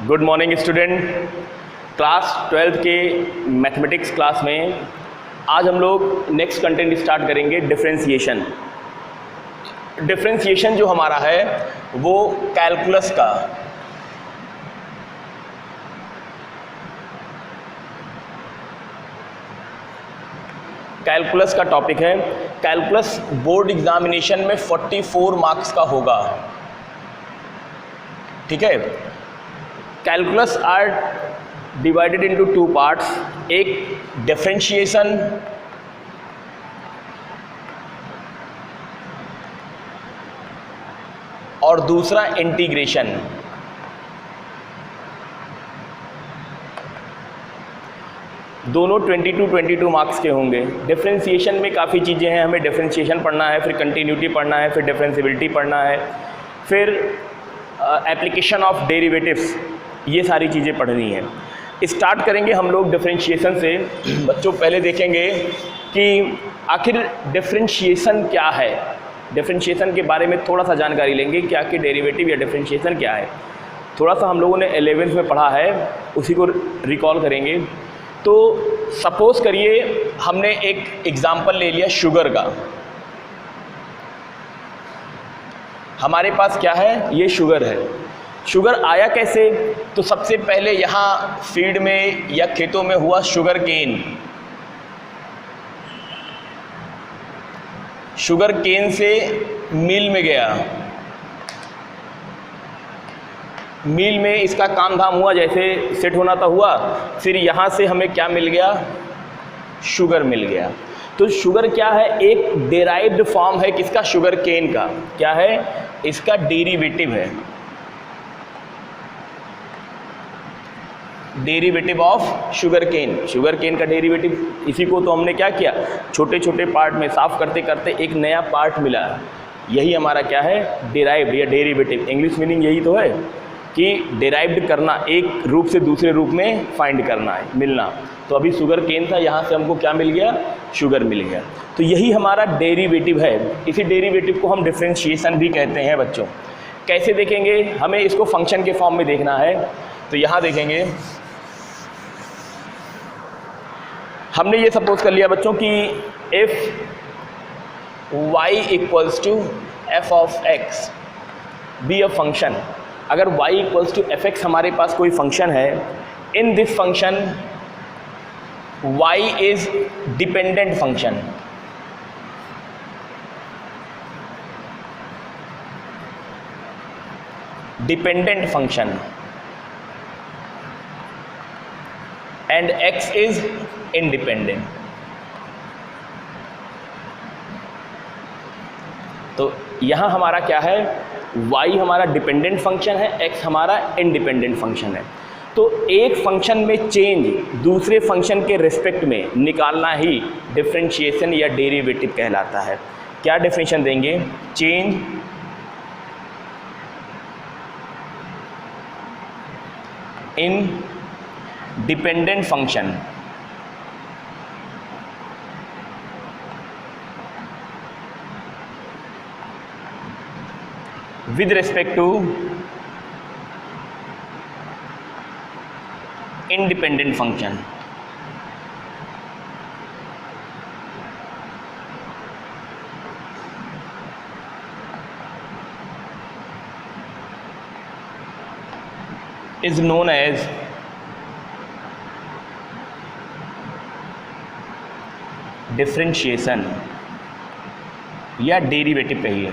Good morning student. Class 12th के mathematics class में आज हम लोग नेक्स्ट कंटेंट स्टार्ट करेंगे डिफरेंशिएशन। डिफरेंशिएशन जो हमारा है वो कैलकुलस का टॉपिक है। कैलकुलस बोर्ड एग्जामिनेशन में 44 मार्क्स का होगा, ठीक है। Calculus are divided into two parts, एक डिफरेंशिएशन और दूसरा इंटीग्रेशन। दोनों 22 मार्क्स के होंगे। डिफरेंशिएशन में काफ़ी चीज़ें हैं, हमें डिफरेंशिएशन पढ़ना है, फिर कंटिन्यूटी पढ़ना है, फिर डिफरेंशिएबिलिटी पढ़ना है, फिर एप्लीकेशन ऑफ डेरिवेटिव्स, ये सारी चीज़ें पढ़नी है। स्टार्ट करेंगे हम लोग डिफरेंशिएशन से। बच्चों पहले देखेंगे कि आखिर डिफरेंशिएशन क्या है। डिफरेंशिएशन के बारे में थोड़ा सा जानकारी लेंगे कि आखिर डेरिवेटिव या डिफरेंशिएशन क्या है। थोड़ा सा हम लोगों ने 11th में पढ़ा है, उसी को रिकॉल करेंगे। तो सपोज़ करिए हमने एक एग्ज़ाम्पल ले लिया शुगर का। हमारे पास क्या है, ये शुगर है। शुगर आया कैसे? तो सबसे पहले यहाँ फील्ड में या खेतों में हुआ शुगर केन। शुगर केन से मिल में गया, मिल में इसका काम धाम हुआ, जैसे सेट होना था हुआ। फिर यहाँ से हमें क्या मिल गया? शुगर मिल गया। तो शुगर क्या है? एक डेराइव्ड फॉर्म है किसका? शुगर केन का। क्या है? इसका डेरिवेटिव है, derivative of sugar cane. Sugar cane का डेरिवेटिव, इसी को तो हमने क्या किया, छोटे छोटे पार्ट में साफ करते करते एक नया पार्ट मिला। यही हमारा क्या है? डेराइव्ड या डेरिवेटिव। इंग्लिश मीनिंग यही तो है कि डेराइव्ड करना, एक रूप से दूसरे रूप में फाइंड करना है, मिलना। तो अभी शुगर केन था, यहाँ से हमको क्या मिल गया? शुगर मिल गया। तो यही हमारा डेरिवेटिव है। इसी डेरिवेटिव को हम डिफरेंशिएशन भी कहते हैं बच्चों। कैसे देखेंगे? हमें इसको फंक्शन के फॉर्म में देखना है। तो यहाँ देखेंगे, हमने ये सपोज कर लिया बच्चों कि if y equals to F of X be a function. अगर y equals to F X हमारे पास कोई फंक्शन है, in this function y is dependent function. Dependent function and x is independent. तो यहाँ हमारा क्या है? y हमारा डिपेंडेंट फंक्शन है, x हमारा इंडिपेंडेंट फंक्शन है। तो एक फंक्शन में चेंज दूसरे फंक्शन के रिस्पेक्ट में निकालना ही डिफरेंशिएशन या डेरिवेटिव कहलाता है। क्या डेफिनेशन देंगे? Change in dependent function with respect to independent function। is known as differentiation या डेरिवेटिव कहिए।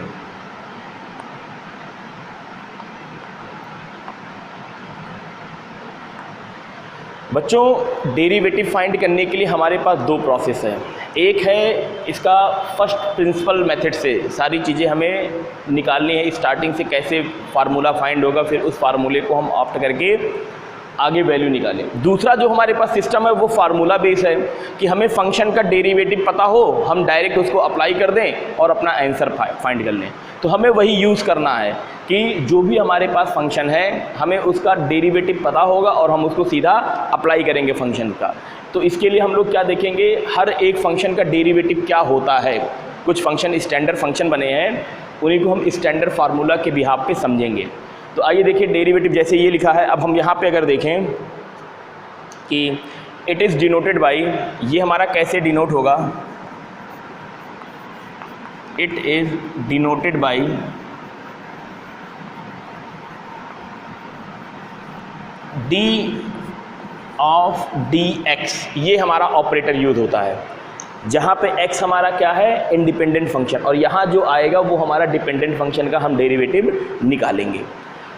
बच्चों डेरिवेटिव फाइंड करने के लिए हमारे पास दो प्रोसेस है। एक है इसका फर्स्ट प्रिंसिपल मेथड से सारी चीज़ें हमें निकालनी है, स्टार्टिंग से कैसे फार्मूला फाइंड होगा, फिर उस फार्मूले को हम ऑप्ट करके आगे वैल्यू निकालें। दूसरा जो हमारे पास सिस्टम है वो फार्मूला बेस है कि हमें फंक्शन का डेरिवेटिव पता हो, हम डायरेक्ट उसको अप्लाई कर दें और अपना आंसर फाइंड कर लें। तो हमें वही यूज़ करना है कि जो भी हमारे पास फंक्शन है हमें उसका डेरिवेटिव पता होगा और हम उसको सीधा अप्लाई करेंगे फंक्शन का। तो इसके लिए हम लोग क्या देखेंगे, हर एक फंक्शन का डेरिवेटिव क्या होता है। कुछ फंक्शन स्टैंडर्ड फंक्शन बने हैं, उन्हीं को हम स्टैंडर्ड फार्मूला के बिहाफ पे समझेंगे। तो आइए देखिए डेरिवेटिव जैसे ये लिखा है। अब हम यहाँ पे अगर देखें कि इट इज़ डिनोटेड बाई, ये हमारा कैसे डिनोट होगा, it is denoted by D of d x, ये हमारा ऑपरेटर यूज होता है जहाँ पे x हमारा क्या है, इंडिपेंडेंट फंक्शन, और यहाँ जो आएगा वो हमारा डिपेंडेंट फंक्शन का हम डेरिवेटिव निकालेंगे।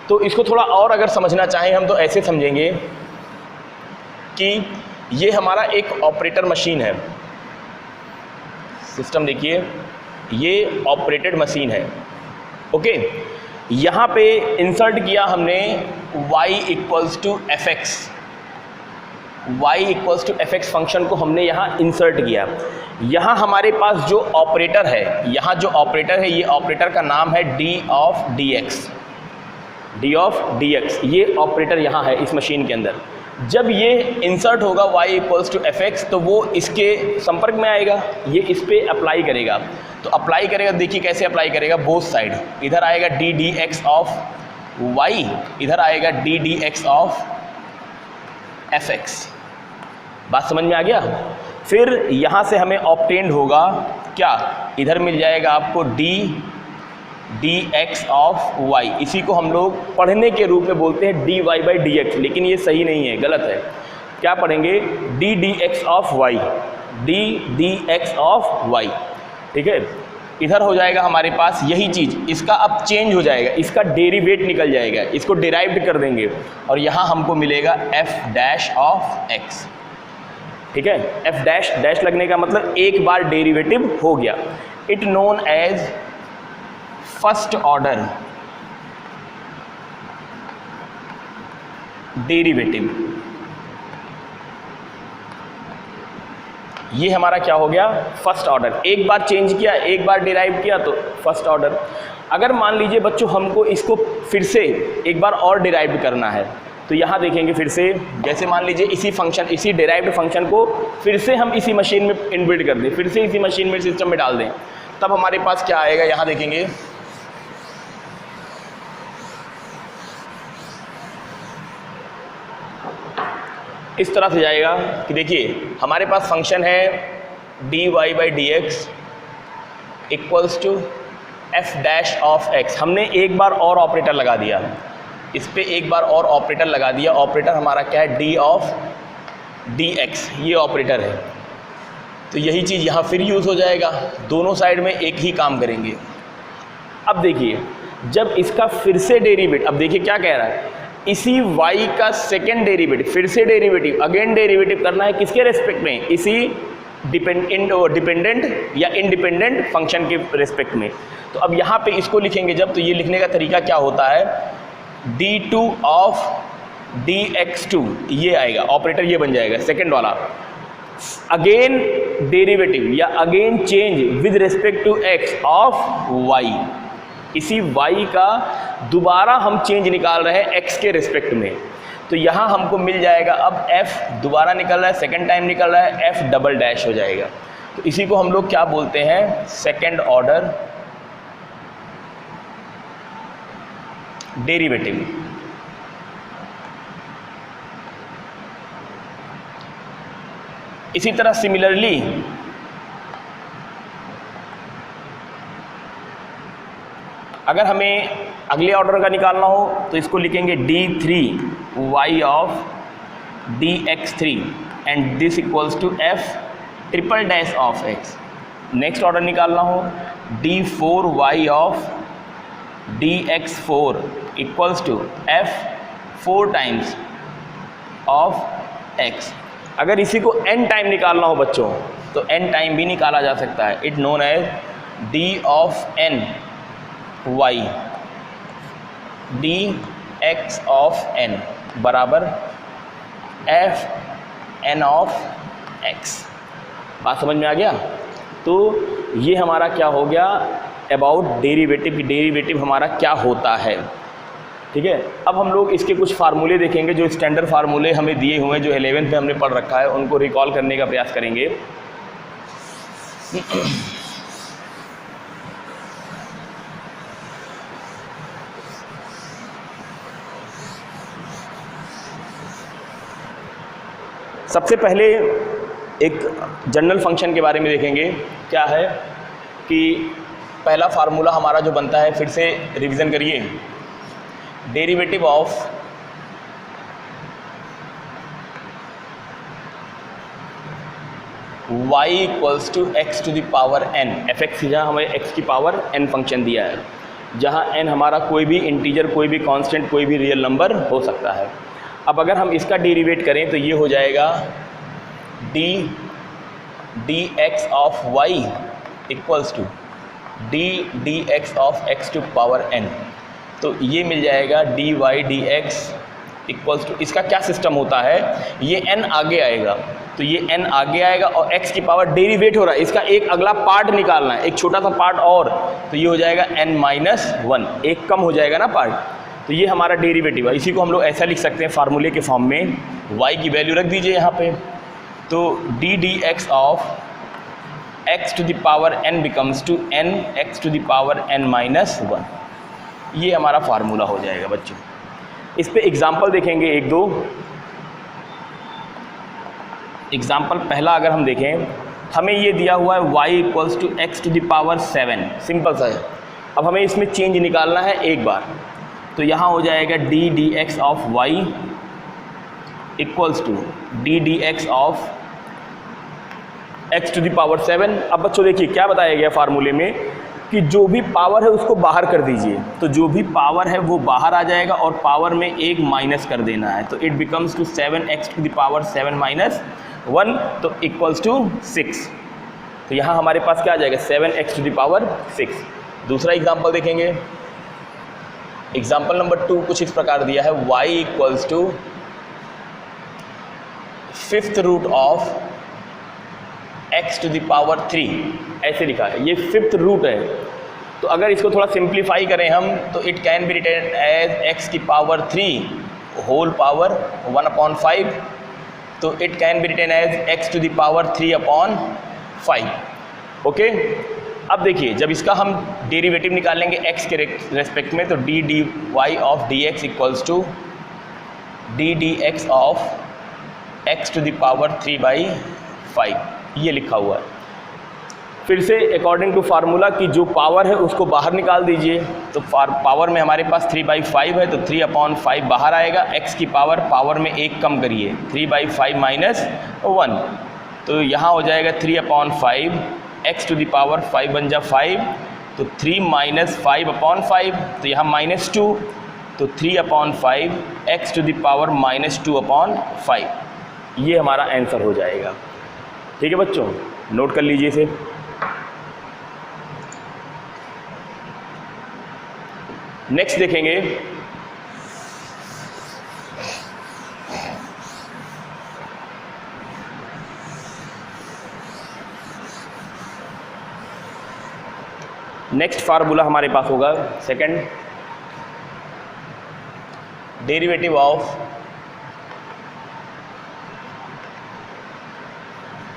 तो इसको थोड़ा और अगर समझना चाहें हम तो ऐसे समझेंगे कि ये हमारा एक ऑपरेटर मशीन है, सिस्टम देखिए ये ऑपरेटेड मशीन है, ओके। यहाँ पे इंसर्ट किया हमने y equals to F X, y equals to F X function को हमने यहाँ इंसर्ट किया। यहाँ हमारे पास जो ऑपरेटर है, यहाँ जो ऑपरेटर है, ये ऑपरेटर का नाम है d of d x, D of d x, ये ऑपरेटर यहाँ है इस मशीन के अंदर। जब ये इंसर्ट होगा y equals to F X तो वो इसके संपर्क में आएगा, ये इस पर अप्लाई करेगा। तो अप्लाई करेगा, देखिए कैसे अप्लाई करेगा, बोथ साइड, इधर आएगा D D x of y, इधर आएगा D D x of F x. बात समझ में आ गया। फिर यहाँ से हमें ऑब्टेन्ड होगा क्या, इधर मिल जाएगा आपको D D x of Y, इसी को हम लोग पढ़ने के रूप में बोलते हैं D Y by D X, लेकिन ये सही नहीं है, गलत है। क्या पढ़ेंगे, D D x of Y, D D x of Y, ठीक है। इधर हो जाएगा हमारे पास यही चीज़, इसका अब चेंज हो जाएगा, इसका डेरिवेट निकल जाएगा, इसको डिराइव्ड कर देंगे और यहाँ हमको मिलेगा एफ डैश ऑफ एक्स, ठीक है। एफ डैश डैश लगने का मतलब एक बार डेरिवेटिव हो गया। It known as first order derivative, ये हमारा क्या हो गया, फर्स्ट ऑर्डर। एक बार चेंज किया, एक बार डिराइव किया तो फर्स्ट ऑर्डर। अगर मान लीजिए बच्चों हमको इसको फिर से एक बार और डिराइव करना है तो यहाँ देखेंगे फिर से, जैसे मान लीजिए इसी फंक्शन, इसी डिराइव्ड फंक्शन को फिर से हम इसी मशीन में इनबिल्ड कर दें, फिर से इसी मशीन में सिस्टम में डाल दें, तब हमारे पास क्या आएगा, यहाँ देखेंगे इस तरह से जाएगा कि देखिए हमारे पास फंक्शन है d Y by D x equals to f dash of x. हमने एक बार और ऑपरेटर लगा दिया, इस पे एक बार और ऑपरेटर लगा दिया। ऑपरेटर हमारा क्या है, डी ऑफ डी एक्स, ये ऑपरेटर है। तो यही चीज़ यहाँ फिर यूज़ हो जाएगा, दोनों साइड में एक ही काम करेंगे। अब देखिए जब इसका फिर से डेरिवेटिव, अब देखिए क्या कह रहा है, इसी y का सेकेंड डेरिवेटिव, फिर से डेरिवेटिव, अगेन डेरिवेटिव करना है किसके रेस्पेक्ट में, इसी डिपेंडेंट या इंडिपेंडेंट फंक्शन के रेस्पेक्ट में। तो अब यहाँ पे इसको लिखेंगे जब, तो ये लिखने का तरीका क्या होता है, d2 ऑफ dx2, ये आएगा ऑपरेटर, ये बन जाएगा सेकेंड वाला। अगेन डेरिवेटिव या again change with respect to x of y, इसी y का दोबारा हम चेंज निकाल रहे हैं x के रिस्पेक्ट में। तो यहाँ हमको मिल जाएगा, अब f दोबारा निकल रहा है, सेकेंड टाइम निकल रहा है, f डबल डैश हो जाएगा। तो इसी को हम लोग क्या बोलते हैं, सेकेंड ऑर्डर डेरिवेटिव। इसी तरह सिमिलरली अगर हमें अगले ऑर्डर का निकालना हो तो इसको लिखेंगे d3y of dx3 and this equals to f triple dash of x। Next order निकालना हो d4y of dx4 equals to f 4 times of x। अगर इसी को n टाइम निकालना हो बच्चों तो n टाइम भी निकाला जा सकता है। It known as d of n y dx of n बराबर f n ऑफ x। बात समझ में आ गया। तो ये हमारा क्या हो गया, अबाउट डेरिवेटिव की डेरिवेटिव हमारा क्या होता है, ठीक है। अब हम लोग इसके कुछ फार्मूले देखेंगे, जो स्टैंडर्ड फार्मूले हमें दिए हुए हैं, जो 11th में हमने पढ़ रखा है, उनको रिकॉल करने का प्रयास करेंगे। सबसे पहले एक जनरल फंक्शन के बारे में देखेंगे। क्या है कि पहला फार्मूला हमारा जो बनता है, फिर से रिवीजन करिए, derivative of y equals to x to the power n। F x जहाँ हमें x की पावर n फंक्शन दिया है, जहाँ n हमारा कोई भी इंटीजर, कोई भी कांस्टेंट, कोई भी रियल नंबर हो सकता है। अब अगर हम इसका डेरिवेट करें तो ये हो जाएगा d x of y equals to d x of x to power n। तो ये मिल जाएगा dy dx इक्वल्स टू, इसका क्या सिस्टम होता है, ये n आगे आएगा, तो ये n आगे आएगा और x की पावर डेरिवेट हो रहा है, इसका एक अगला पार्ट निकालना है, एक छोटा सा पार्ट और, तो ये हो जाएगा n-1, एक कम हो जाएगा ना पार्ट, तो ये हमारा डेरिवेटिव है। इसी को हम लोग ऐसा लिख सकते हैं फार्मूले के फॉर्म में, y की वैल्यू रख दीजिए यहाँ पे, तो d x of x to the power n becomes to n x to the power n-1। ये हमारा फार्मूला हो जाएगा बच्चों। इस पे एग्जाम्पल देखेंगे एक दो। एग्जाम्पल पहला अगर हम देखें, हमें ये दिया हुआ है y equals to x to the power 7, simple सा है। अब हमें इसमें चेंज निकालना है एक बार, तो यहाँ हो जाएगा d x of y equals to d x of x to the power 7। अब बच्चों देखिए क्या बताया गया फार्मूले में कि जो भी पावर है उसको बाहर कर दीजिए, तो जो भी पावर है वो बाहर आ जाएगा और पावर में एक माइनस कर देना है, तो it becomes to 7x to the power 7 minus 1, तो इक्वल्स टू 6। तो यहाँ हमारे पास क्या आ जाएगा, 7x टू द पावर 6। दूसरा एग्जांपल देखेंगे, एग्जांपल नंबर 2 कुछ इस प्रकार दिया है, y equals to 5th root of x to the power 3, ऐसे लिखा है, ये 5th रूट है। तो अगर इसको थोड़ा सिंप्लीफाई करें हम, तो it can be written as x की पावर 3 होल पावर 1/5, तो it can be written as x to the power 3/5। Okay, अब देखिए जब इसका हम डेरिवेटिव निकालेंगे x के रेस्पेक्ट में, तो d y of d x equals to d x of x to the power 3/5, ये लिखा हुआ है। फिर से अकॉर्डिंग टू फार्मूला कि जो पावर है उसको बाहर निकाल दीजिए, तो पावर में हमारे पास 3/5 है, तो 3/5 बाहर आएगा, x की पावर में एक कम करिए, 3/5 माइनस 1, तो यहाँ हो जाएगा 3/5, x टू द पावर 5 बन जा 5, तो 3 माइनस 5/5, तो यहाँ -2, तो 3/5 x टू द पावर -2/5, ये हमारा आंसर हो जाएगा। ठीक है बच्चों, नोट कर लीजिए इसे। नेक्स्ट देखेंगे, नेक्स्ट फार्मूला हमारे पास होगा second, derivative of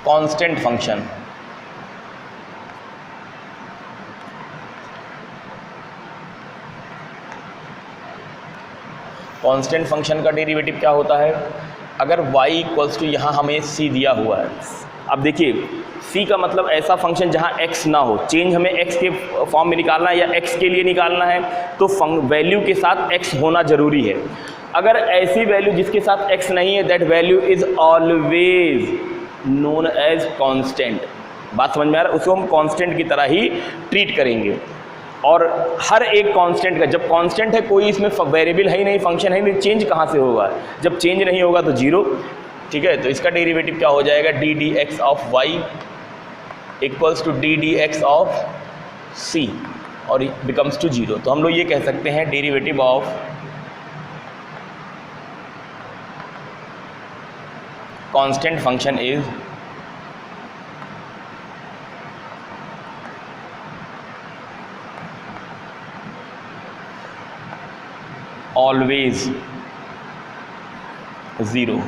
constant function. Constant function का डेरिवेटिव क्या होता है, अगर y इक्वल्स टू, यहाँ हमें c दिया हुआ है। अब देखिए c का मतलब ऐसा फंक्शन जहाँ x ना हो, चेंज हमें x के फॉर्म में निकालना है या x के लिए निकालना है, तो वैल्यू के साथ x होना ज़रूरी है। अगर ऐसी वैल्यू जिसके साथ x नहीं है, that value is always known as constant. बात समझ में आ रहा है, उसको हम कांस्टेंट की तरह ही ट्रीट करेंगे। और हर एक कांस्टेंट का, जब कांस्टेंट है कोई इसमें वेरिएबल है ही नहीं, फंक्शन है ही नहीं, चेंज कहाँ से होगा, जब चेंज नहीं होगा तो 0। ठीक है, तो इसका डेरिवेटिव क्या हो जाएगा, d x of y equals to d x of c और बिकम्स टू 0। तो हम लोग ये कह सकते हैं derivative of constant function is always 0।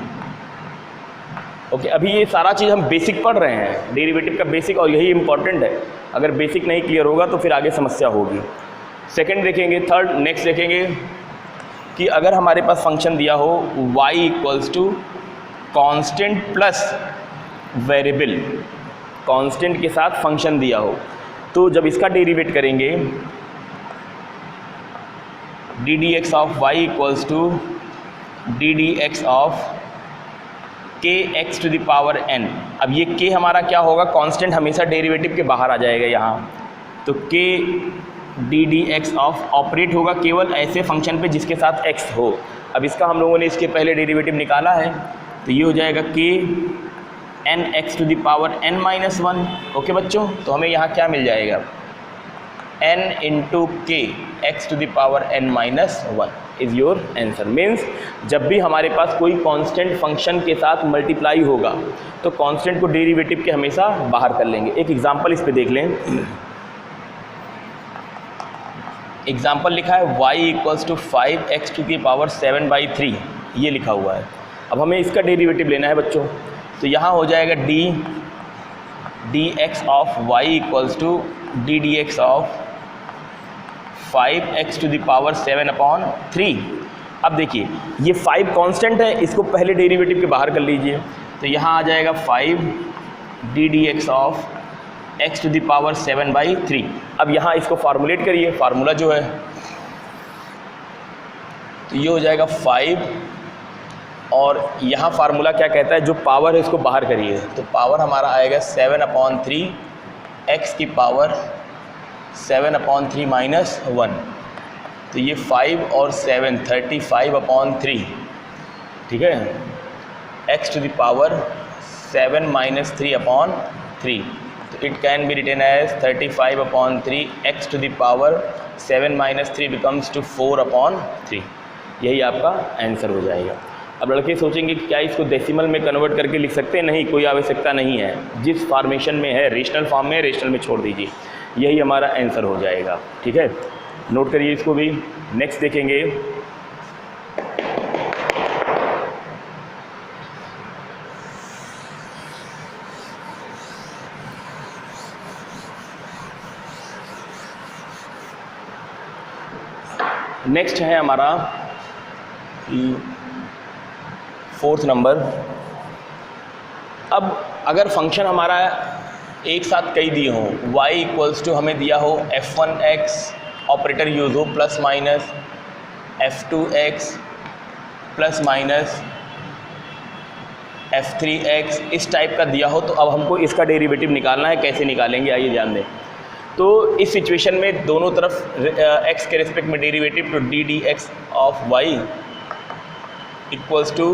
Okay, अभी ये सारा चीज़ हम बेसिक पढ़ रहे हैं, डेरिवेटिव का बेसिक, और यही इंपॉर्टेंट है। अगर बेसिक नहीं क्लियर होगा तो फिर आगे समस्या होगी। सेकंड देखेंगे, थर्ड नेक्स्ट देखेंगे कि अगर हमारे पास फंक्शन दिया हो y equals to constant plus variable, constant के साथ फंक्शन दिया हो, तो जब इसका डेरिवेट करेंगे d D x of y equals to d D x of k x to the power n. अब ये के हमारा क्या होगा, कांस्टेंट हमेशा डेरिवेटिव के बाहर आ जाएगा यहाँ, तो के D D x of operate होगा केवल ऐसे फंक्शन पे जिसके साथ एक्स हो। अब इसका हम लोगों ने इसके पहले डेरिवेटिव निकाला है, तो ये हो जाएगा k n x to the power n minus one. Okay बच्चों, तो हमें यहाँ क्या मिल जाएगा, n into k x to the power n minus one is your answer. Means जब भी हमारे पास कोई कांस्टेंट फंक्शन के साथ मल्टीप्लाई होगा तो कांस्टेंट को डेरिवेटिव के हमेशा बाहर कर लेंगे। एक एग्जांपल इस पे देख लें, एग्जांपल लिखा है y equals to 5x to the power 7/3, ये लिखा हुआ है। अब हमें इसका डेरिवेटिव लेना है बच्चों, तो यहाँ हो जाएगा d x of y equals to d D x of 5x to the power 7/3। अब देखिए ये 5 कांस्टेंट है, इसको पहले डेरिवेटिव के बाहर कर लीजिए, तो यहाँ आ जाएगा 5 d D x of x to the power 7/3। अब यहाँ इसको फार्मूलेट करिए, फार्मूला जो है तो ये हो जाएगा 5, और यहाँ फार्मूला क्या कहता है, जो पावर है इसको बाहर करिए, तो पावर हमारा आएगा 7/3 x की पावर 7/3 माइनस 1, तो ये 5 और 7 35/3, ठीक है, x to the power 7 minus 3/3, तो it can be written as 35/3 x to the power 7 minus 3 becomes to 4/3। यही आपका आंसर हो जाएगा। अब लड़के सोचेंगे कि क्या इसको डेसिमल में कन्वर्ट करके लिख सकते हैं, नहीं, कोई आवश्यकता नहीं है, जिस फॉर्मेशन में है, रेशनल फॉर्म में, रेशनल में छोड़ दीजिए, यही हमारा आंसर हो जाएगा। ठीक है, नोट करिए इसको भी। नेक्स्ट देखेंगे, नेक्स्ट है हमारा 4th नंबर। अब अगर फंक्शन हमारा एक साथ कई दिए हों, y इक्वल्स टू हमें दिया हो f1x, ऑपरेटर यूज़ हो plus minus f2x plus minus f3x, इस टाइप का दिया हो, तो अब हमको इसका डेरिवेटिव निकालना है। कैसे निकालेंगे आइए ध्यान दें। तो इस सिचुएशन में दोनों तरफ x के रिस्पेक्ट में डेरिवेटिव, तो d D x of y equals to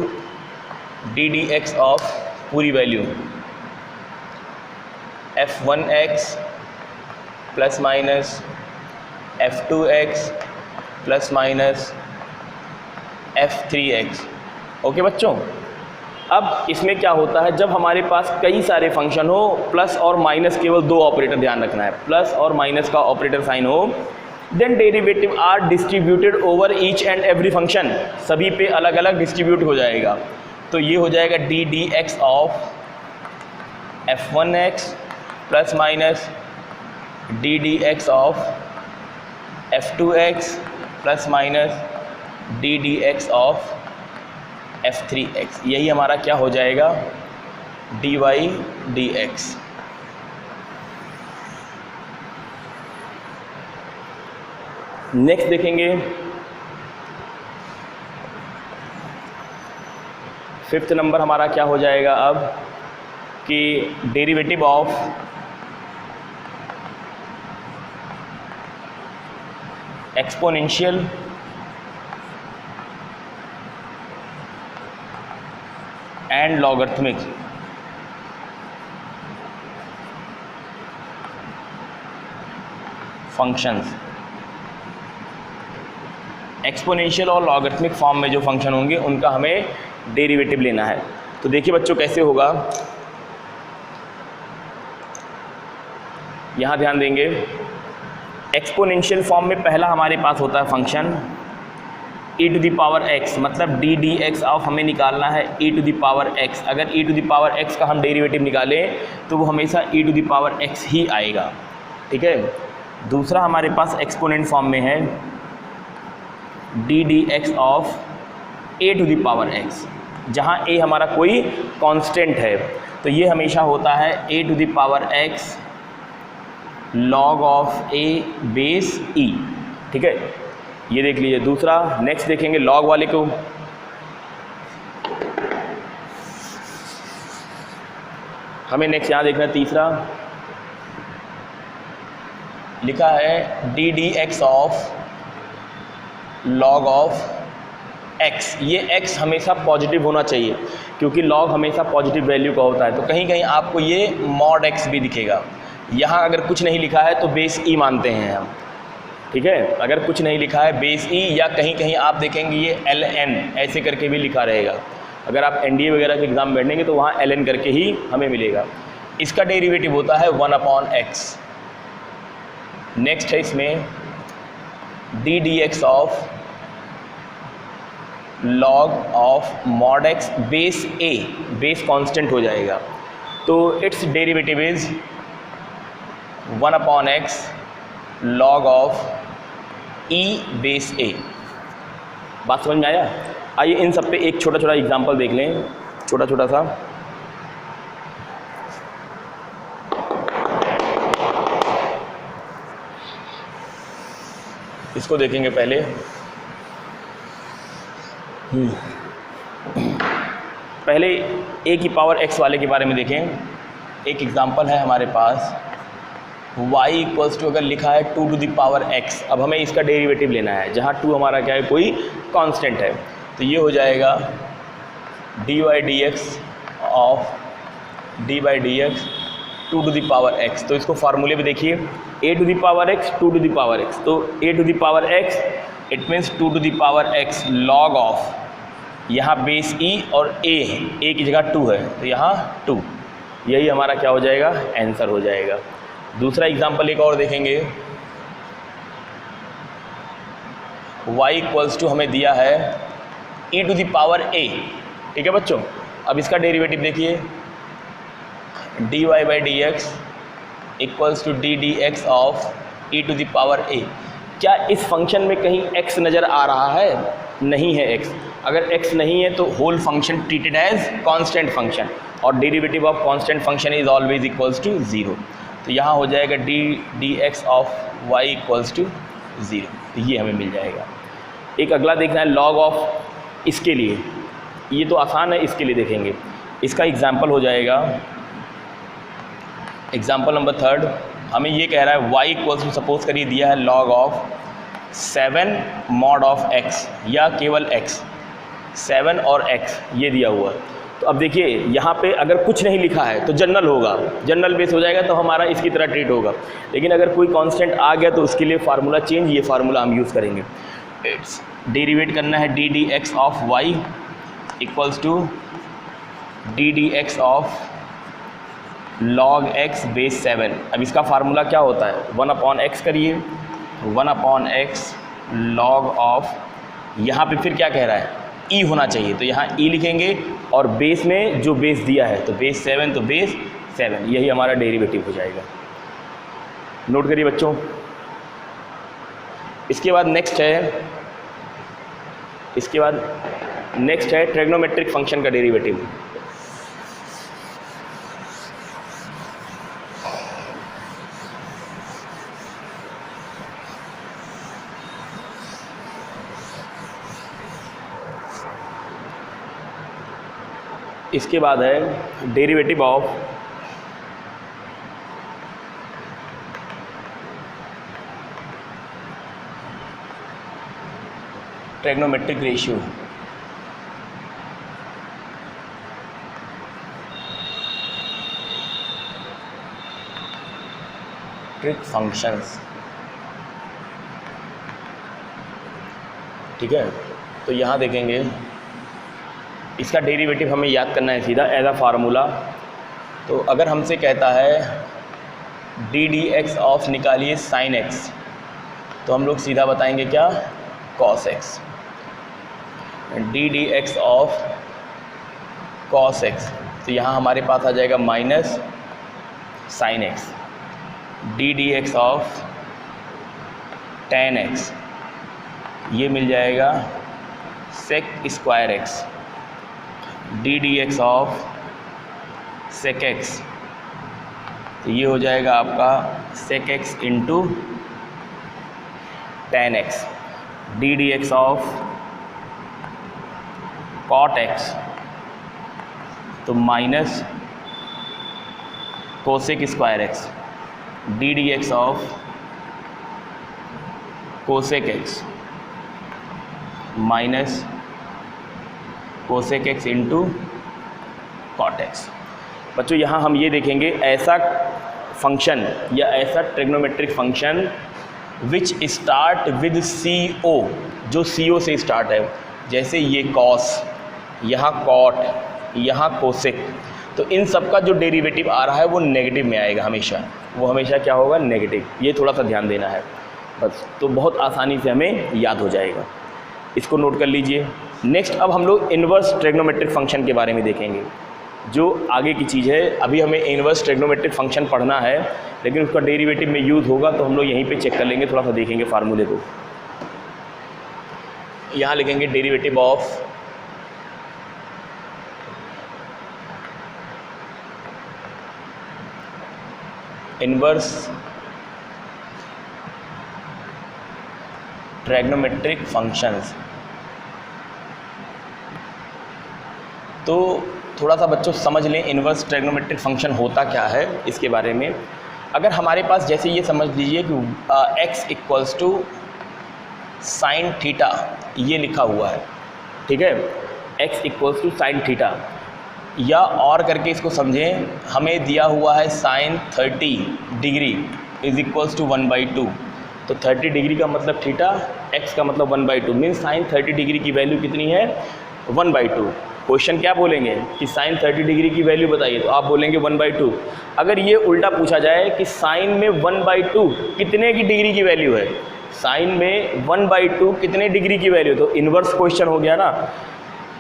d D x of पूरी value f1x plus minus f2x plus minus f3x। Okay बच्चों, अब इसमें क्या होता है, जब हमारे पास कई सारे फंक्शन हो, प्लस और माइनस केवल 2 ऑपरेटर, ध्यान रखना है, प्लस और माइनस का ऑपरेटर साइन हो, then derivative are distributed over each and every function, सभी पे अलग अलग डिस्ट्रीब्यूट हो जाएगा। तो ये हो जाएगा d D x of f1x plus minus D D x of f2x plus minus D D x of f3x। यही हमारा क्या हो जाएगा, dy dx। नेक्स्ट देखेंगे 5th नंबर हमारा क्या हो जाएगा अब, कि derivative of exponential and logarithmic functions. Exponential और लॉगरिथमिक फॉर्म में जो फंक्शन होंगे उनका हमें डेरिवेटिव लेना है। तो देखिए बच्चों कैसे होगा, यहाँ ध्यान देंगे। एक्सपोनेंशियल फॉर्म में पहला हमारे पास होता है function e to the power x, मतलब डी डी एक्स ऑफ हमें निकालना है e to the power x। अगर e to the power x का हम डेरिवेटिव निकालें तो वो हमेशा e to the power x ही आएगा। ठीक है, दूसरा हमारे पास एक्सपोनेंट फॉर्म में है d D x of a to the power x, जहाँ a हमारा कोई कांस्टेंट है, तो ये हमेशा होता है a to the power x log of a base e। ठीक है, ये देख लीजिए। दूसरा नेक्स्ट देखेंगे log वाले को। हमें नेक्स्ट यहाँ देखना है, तीसरा लिखा है d D x of log of x। ये x हमेशा पॉजिटिव होना चाहिए, क्योंकि log हमेशा पॉजिटिव वैल्यू का होता है। तो कहीं कहीं आपको ये mod x भी दिखेगा। यहाँ अगर कुछ नहीं लिखा है तो बेस e मानते हैं हम। ठीक है, अगर कुछ नहीं लिखा है बेस e, या कहीं कहीं आप देखेंगे ये ln ऐसे करके भी लिखा रहेगा। अगर आप NDA वगैरह के एग्ज़ाम बैठेंगे तो वहाँ ln करके ही हमें मिलेगा। इसका डेरिवेटिव होता है 1/x। नेक्स्ट है इसमें D D x of log of mod x base a, base constant हो जाएगा, तो it's derivative is 1/x log of e base a। बात समझ में आया? आइए इन सब पे एक छोटा छोटा एग्जांपल देख लें, छोटा छोटा सा। इसको देखेंगे पहले। पहले a की पावर x वाले के बारे में देखें। एक एग्जांपल है हमारे पास, y इक्वल्स टू अगर लिखा है 2 टू द पावर x। अब हमें इसका डेरिवेटिव लेना है, जहाँ 2 हमारा क्या है, कोई कांस्टेंट है। तो ये हो जाएगा dy dx of dy dx 2 to the power x। तो इसको फार्मूले में देखिए, a to the power x 2 to the power x। तो a to the power x it means 2 to the power x log of, यहाँ base e और a की जगह 2 है तो यहाँ 2। यही हमारा क्या हो जाएगा, आंसर हो जाएगा। दूसरा एग्जांपल एक और देखेंगे। y इक्वल्स टू हमें दिया है e to the power a। ठीक है बच्चों, अब इसका डेरिवेटिव देखिए, dy by D x equals to d D x of e to the power a। क्या इस फंक्शन में कहीं x नज़र आ रहा है? नहीं है x। अगर x नहीं है तो whole function treated as constant function, और derivative of constant function is always equals to 0। तो यहाँ हो जाएगा d D x of y equals to 0। तो ये हमें मिल जाएगा। एक अगला देखना है लॉग ऑफ इसके लिए, ये तो आसान है, इसके लिए देखेंगे। इसका एग्जाम्पल हो जाएगा, एग्जाम्पल नंबर 3 हमें ये कह रहा है y इक्वल्स टू, सपोज करिए दिया है log of 7 mod of x, या केवल x, 7 और x ये दिया हुआ। तो अब देखिए यहाँ पे अगर कुछ नहीं लिखा है तो जनरल होगा, जनरल बेस हो जाएगा, तो हमारा इसकी तरह ट्रीट होगा। लेकिन अगर कोई कांस्टेंट आ गया तो उसके लिए फार्मूला चेंज, ये फार्मूला हम यूज़ करेंगे। इट्स डेरिवेट करना है d D x of y equals to d D x of log x base 7। अब इसका फार्मूला क्या होता है, 1/x करिए, 1/x log ऑफ, यहाँ पे फिर क्या कह रहा है, e होना चाहिए, तो यहाँ e लिखेंगे, और बेस में जो बेस दिया है तो बेस 7, तो बेस 7, यही हमारा डेरिवेटिव हो जाएगा। नोट करिए बच्चों। इसके बाद नेक्स्ट है ट्रिग्नोमेट्रिक फंक्शन का डेरिवेटिव। इसके बाद है derivative of trigonometric ratio. Trick functions, ठीक है। तो यहाँ देखेंगे इसका डेरिवेटिव हमें याद करना है सीधा एज अ फार्मूला। तो अगर हमसे कहता है डी डी एक्स ऑफ निकालिए साइन एक्स, तो हम लोग सीधा बताएंगे क्या, cos x. D D x of cos x, तो यहाँ हमारे पास आ जाएगा minus sine x. D D x of tan x, ये मिल जाएगा sec square x. D D x of sec x, तो ये हो जाएगा आपका sec x into tan x, d D x of cot x, तो minus cosec square x, d D x of cosec x minus cosec x into cot x. बच्चों यहाँ हम ये देखेंगे ऐसा फंक्शन या ऐसा trigonometric function which start with c o, जो सी ओ से स्टार्ट है, जैसे ये कॉस, यहाँ कॉट, यहाँ कोसेक, तो इन सब का जो डेरिवेटिव आ रहा है वो नेगेटिव में आएगा हमेशा, वो हमेशा क्या होगा, नेगेटिव। ये थोड़ा सा ध्यान देना है बस, तो बहुत आसानी से हमें याद हो जाएगा, इसको नोट कर लीजिए। नेक्स्ट अब हम लोग इन्वर्स ट्रिग्नोमेट्रिक फंक्शन के बारे में देखेंगे, जो आगे की चीज़ है। अभी हमें इन्वर्स ट्रिग्नोमेट्रिक फंक्शन पढ़ना है, लेकिन उसका डेरिवेटिव में यूज़ होगा तो हम लोग यहीं पे चेक कर लेंगे, थोड़ा सा देखेंगे फार्मूले को। यहाँ लिखेंगे derivative of inverse trigonometric functions. तो थोड़ा सा बच्चों समझ लें इन्वर्स ट्रिग्नोमेट्रिक फंक्शन होता क्या है इसके बारे में। अगर हमारे पास जैसे ये समझ लीजिए कि x equals to sine theta, ये लिखा हुआ है, ठीक है, x equals to sine theta, या और करके इसको समझें, हमें दिया हुआ है sine 30 degree is equals to 1/2, तो 30 डिग्री का मतलब थीटा, x का मतलब 1/2, मीन्स साइन 30 डिग्री की वैल्यू कितनी है, 1/2। क्वेश्चन क्या बोलेंगे कि साइन 30 डिग्री की वैल्यू बताइए, तो आप बोलेंगे 1/2। अगर ये उल्टा पूछा जाए कि साइन में 1/2 कितने की डिग्री की वैल्यू है, साइन में 1/2 कितने डिग्री की वैल्यू, तो इन्वर्स क्वेश्चन हो गया ना।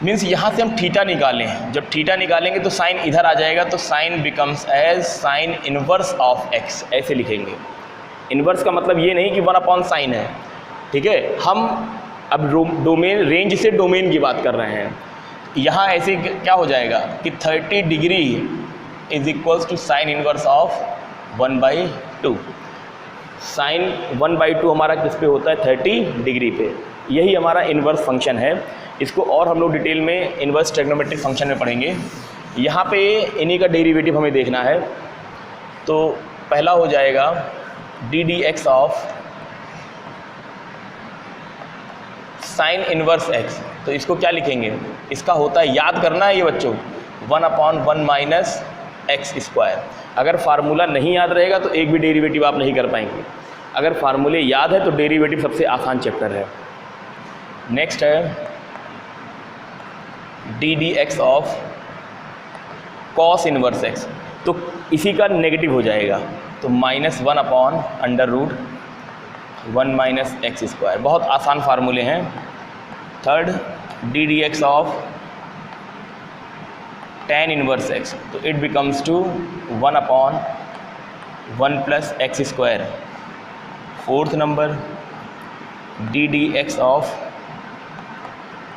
मीन्स यहाँ से हम थीटा निकालें, जब थीटा निकालेंगे तो साइन इधर आ जाएगा, तो sine becomes as sine inverse of x, ऐसे लिखेंगे। इन्वर्स का मतलब ये नहीं कि 1/sin है, ठीक है, हम अब डोमेन, रेंज से डोमेन की बात कर रहे हैं। यहाँ ऐसे क्या हो जाएगा कि 30 degree is equals to sine inverse of 1/2। Sine 1/2 हमारा किस पे होता है, 30 डिग्री पे। यही हमारा इन्वर्स फंक्शन है। इसको और हम लोग डिटेल में इन्वर्स ट्रिग्नोमेट्रिक फंक्शन में पढ़ेंगे। यहाँ पे इन्हीं का डेरिवेटिव हमें देखना है, तो पहला हो जाएगा d D x of sine inverse x, तो इसको क्या लिखेंगे, इसका होता है, याद करना है ये बच्चों, 1/1 माइनस एक्स स्क्वायर। अगर फार्मूला नहीं याद रहेगा तो एक भी डेरिवेटिव आप नहीं कर पाएंगे, अगर फार्मूले याद है तो डेरिवेटिव सबसे आसान चैप्टर है। नेक्स्ट है d D x of cos inverse x, तो इसी का नेगेटिव हो जाएगा, तो -1/√1 माइनस एक्स स्क्वायर। बहुत आसान फार्मूले हैं। Third d D x of tan inverse x, तो it becomes to 1/1 plus x square. Fourth number d D x of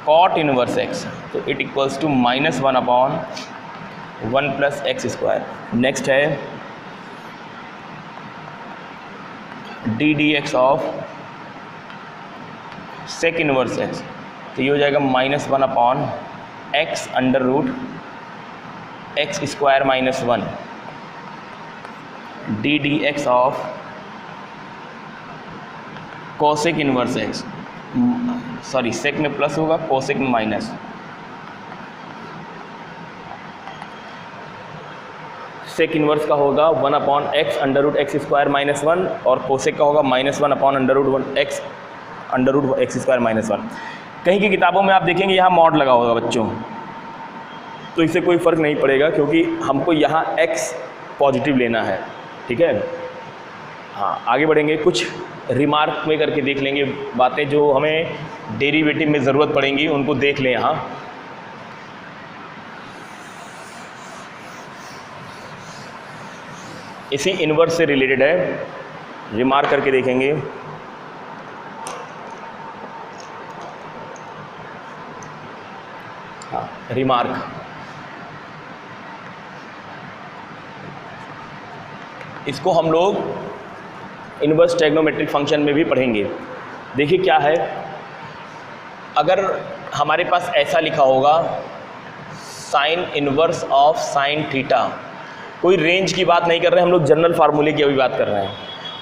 cot inverse x, तो it equals to -1/1 plus x square. Next है d D x of sec inverse x, तो ये हो जाएगा -1/x square minus 1। D D x of cosec inverse x, sorry sec में plus होगा, cosec में minus. सेक inverse का होगा 1/x स्क्वायर माइनस 1, और कोसेक का होगा -1/√x स्क्वायर माइनस 1। कहीं की किताबों में आप देखेंगे यहाँ मॉड लगा होगा बच्चों, तो इससे कोई फ़र्क नहीं पड़ेगा क्योंकि हमको यहाँ x पॉजिटिव लेना है, ठीक है। हाँ, आगे बढ़ेंगे, कुछ रिमार्क में करके देख लेंगे बातें जो हमें डेरिवेटिव में ज़रूरत पड़ेंगी, उनको देख लें। यहाँ इसी इन्वर्स से रिलेटेड है, रिमार्क करके देखेंगे। हाँ, रिमार्क, इसको हम लोग इन्वर्स ट्रिग्नोमेट्रिक फंक्शन में भी पढ़ेंगे। देखिए क्या है, अगर हमारे पास ऐसा लिखा होगा sign inverse of sine theta, कोई रेंज की बात नहीं कर रहे हैं हम लोग, जनरल फार्मूले की अभी बात कर रहे हैं,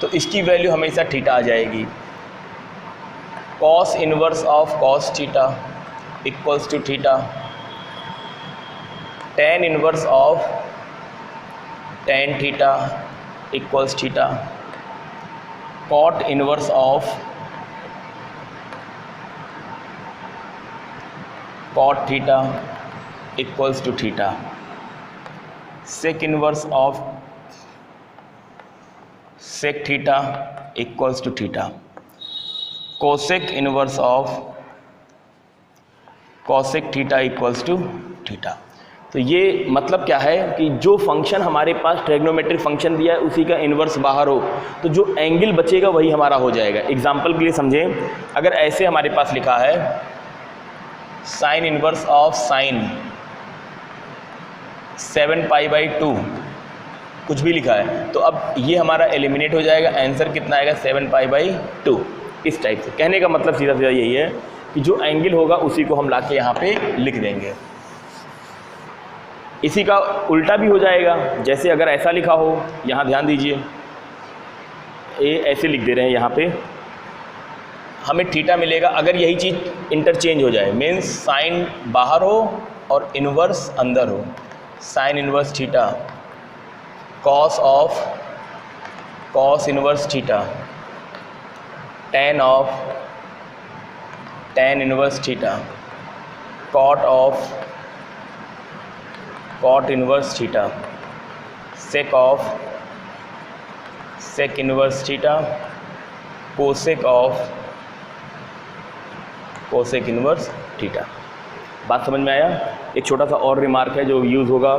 तो इसकी वैल्यू हमेशा थीटा आ जाएगी। Cos inverse of cos theta equals to theta, tan inverse of tan theta equals theta, cot inverse of cot theta equals to theta, sec inverse of sec theta equals to theta, cosec inverse of cosec theta equals to theta. तो ये मतलब क्या है कि जो function हमारे पास trigonometric function दिया है उसी का इन्वर्स बाहर हो तो जो एंगल बचेगा वही हमारा हो जाएगा। एग्जाम्पल के लिए समझें, अगर ऐसे हमारे पास लिखा है साइन इन्वर्स ऑफ साइन 7π/2 कुछ भी लिखा है, तो अब ये हमारा एलिमिनेट हो जाएगा, आंसर कितना आएगा 7π/2। इस टाइप से कहने का मतलब सीधा सीधा यही है कि जो एंगल होगा उसी को हम लाके यहाँ पे लिख देंगे। इसी का उल्टा भी हो जाएगा, जैसे अगर ऐसा लिखा हो, यहाँ ध्यान दीजिए, ये ऐसे लिख दे रहे हैं, यहाँ पे हमें थीटा मिलेगा। अगर यही चीज़ इंटरचेंज हो जाए, मीन्स साइन बाहर हो और इन्वर्स अंदर हो, sine inverse theta cos of cos inverse theta, tan of tan inverse theta, cot of cot inverse theta, sec of sec inverse theta, cosec of cosec inverse theta. बात समझ में आया? एक छोटा सा और रिमार्क है जो यूज़ होगा,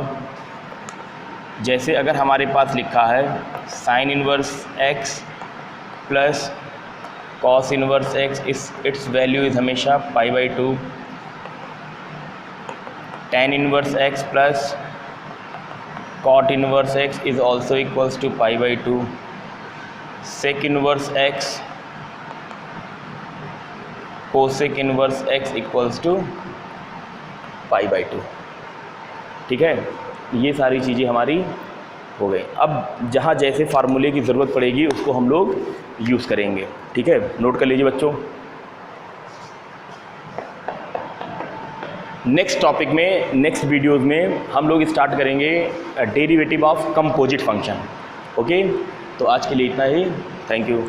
जैसे अगर हमारे पास लिखा है sine inverse x plus cos inverse x, it's value is हमेशा π/2, tan inverse x plus cot inverse x is also equals to π/2, sec inverse x cosec inverse x equals to π/2। ठीक है, ये सारी चीज़ें हमारी हो गई। अब जहाँ जैसे फार्मूले की ज़रूरत पड़ेगी उसको हम लोग यूज़ करेंगे। ठीक है, नोट कर लीजिए बच्चों। नेक्स्ट टॉपिक में, नेक्स्ट वीडियोज़ में हम लोग स्टार्ट करेंगे derivative of composite function. Okay, तो आज के लिए इतना ही। Thank you.